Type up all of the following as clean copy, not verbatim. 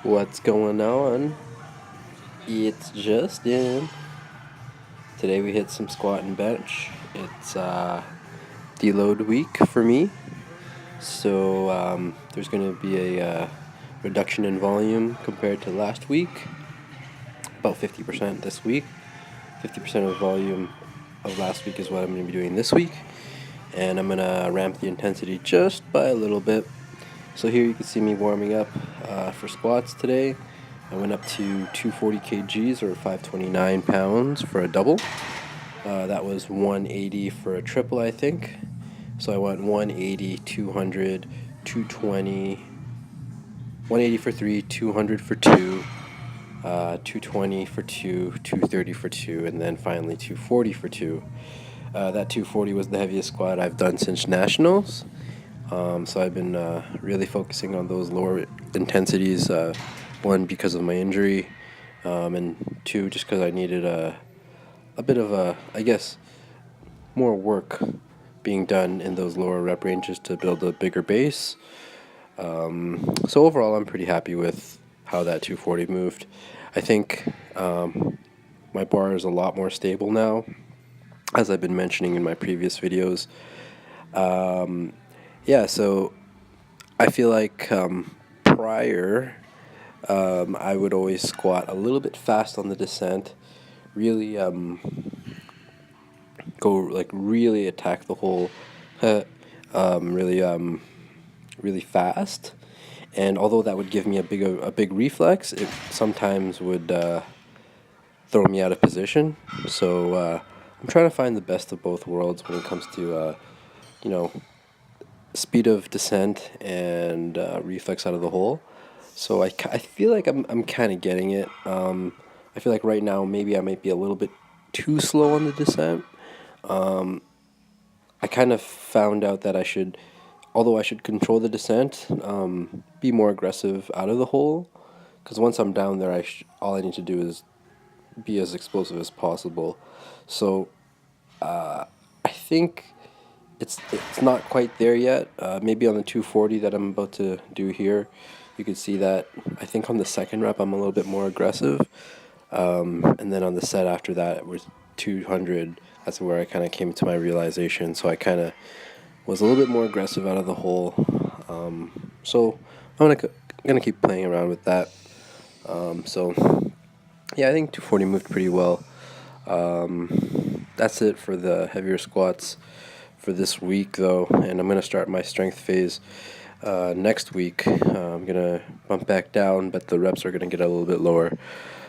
What's going on? It's Justin. Today we hit some squat and bench. It's deload week for me, so there's going to be a reduction in volume compared to last week. About 50% this week. 50% of the volume of last week is what I'm going to be doing this week, and I'm going to ramp the intensity just by a little bit. So here you can see me warming up for squats today. I went up to 240 kgs or 529 pounds for a double. That was 180 for a triple, I think. So I went 180, 200, 220, 180 for 3, 200 for 2, 220 for 2, 230 for 2, and then finally 240 for 2. That 240 was the heaviest squat I've done since nationals. So I've been really focusing on those lower intensities. One, because of my injury, and two, just because I needed a bit of more work being done in those lower rep ranges to build a bigger base. So overall, I'm pretty happy with how that 240 moved. I think my bar is a lot more stable now, as I've been mentioning in my previous videos. So I feel like prior, I would always squat a little bit fast on the descent, really really attack the hole, really fast. And although that would give me a big reflex, it sometimes would throw me out of position. So I'm trying to find the best of both worlds when it comes to speed of descent and reflex out of the hole. So I feel like I'm kind of getting it. I feel like right now maybe I might be a little bit too slow on the descent. I kind of found out that I should control the descent, be more aggressive out of the hole. Because once I'm down there, all I need to do is be as explosive as possible. So I think it's not quite there yet. Maybe on the 240 that I'm about to do here, you can see that I think on the second rep I'm a little bit more aggressive. And then on the set after that with 200, that's where I kind of came to my realization. So I kind of was a little bit more aggressive out of the hole. So I'm gonna keep playing around with that. I think 240 moved pretty well. That's it for the heavier squats for this week, though, and I'm going to start my strength phase next week. I'm going to bump back down, but the reps are going to get a little bit lower.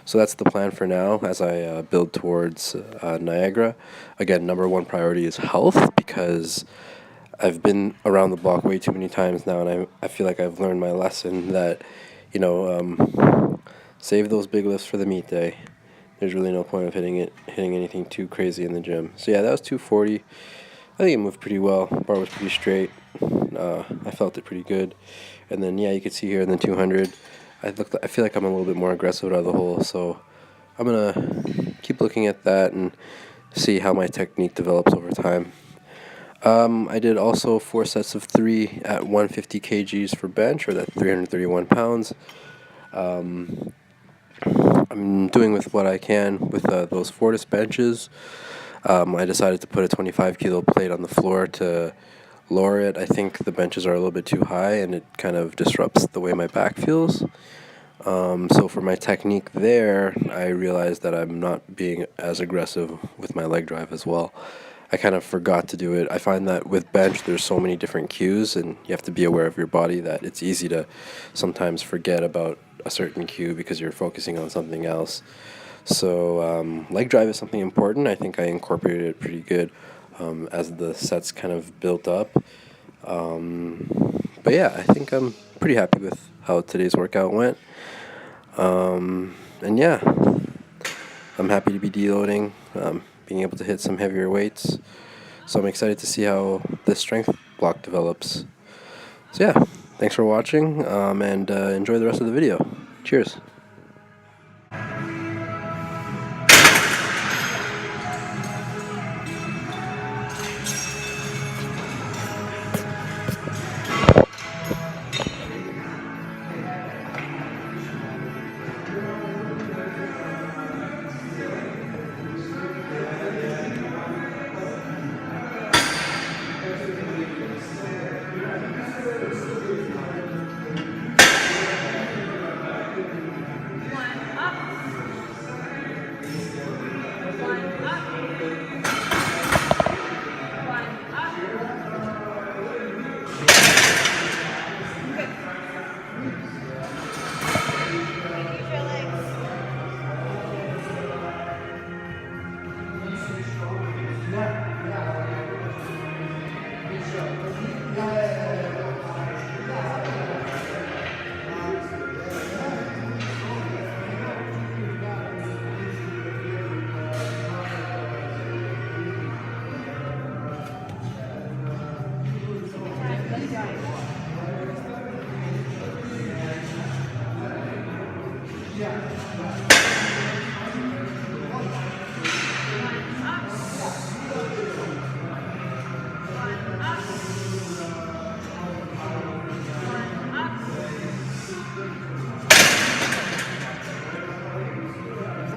So that's the plan for now as I build towards Niagara. Again, number one priority is health, because I've been around the block way too many times now, and I feel like I've learned my lesson that, save those big lifts for the meet day. There's really no point of hitting anything too crazy in the gym. So yeah, that was 240. I think it moved pretty well. Bar was pretty straight. I felt it pretty good. And then you can see here in the 200, I feel like I'm a little bit more aggressive out of the hole. So I'm gonna keep looking at that and see how my technique develops over time. I did also 4 sets of 3 at 150 kgs for bench, or that 331 pounds. I'm doing with what I can with those Fortis benches. I decided to put a 25 kilo plate on the floor to lower it. I think the benches are a little bit too high, and it kind of disrupts the way my back feels. So for my technique there, I realized that I'm not being as aggressive with my leg drive as well. I kind of forgot to do it. I find that with bench, there's so many different cues, and you have to be aware of your body, that it's easy to sometimes forget about a certain cue because you're focusing on something else. So leg drive is something important. I think I incorporated it pretty good as the sets kind of built up. But yeah, I think I'm pretty happy with how today's workout went. And yeah, I'm happy to be deloading, being able to hit some heavier weights. So I'm excited to see how this strength block develops. So yeah, thanks for watching, and enjoy the rest of the video. Cheers.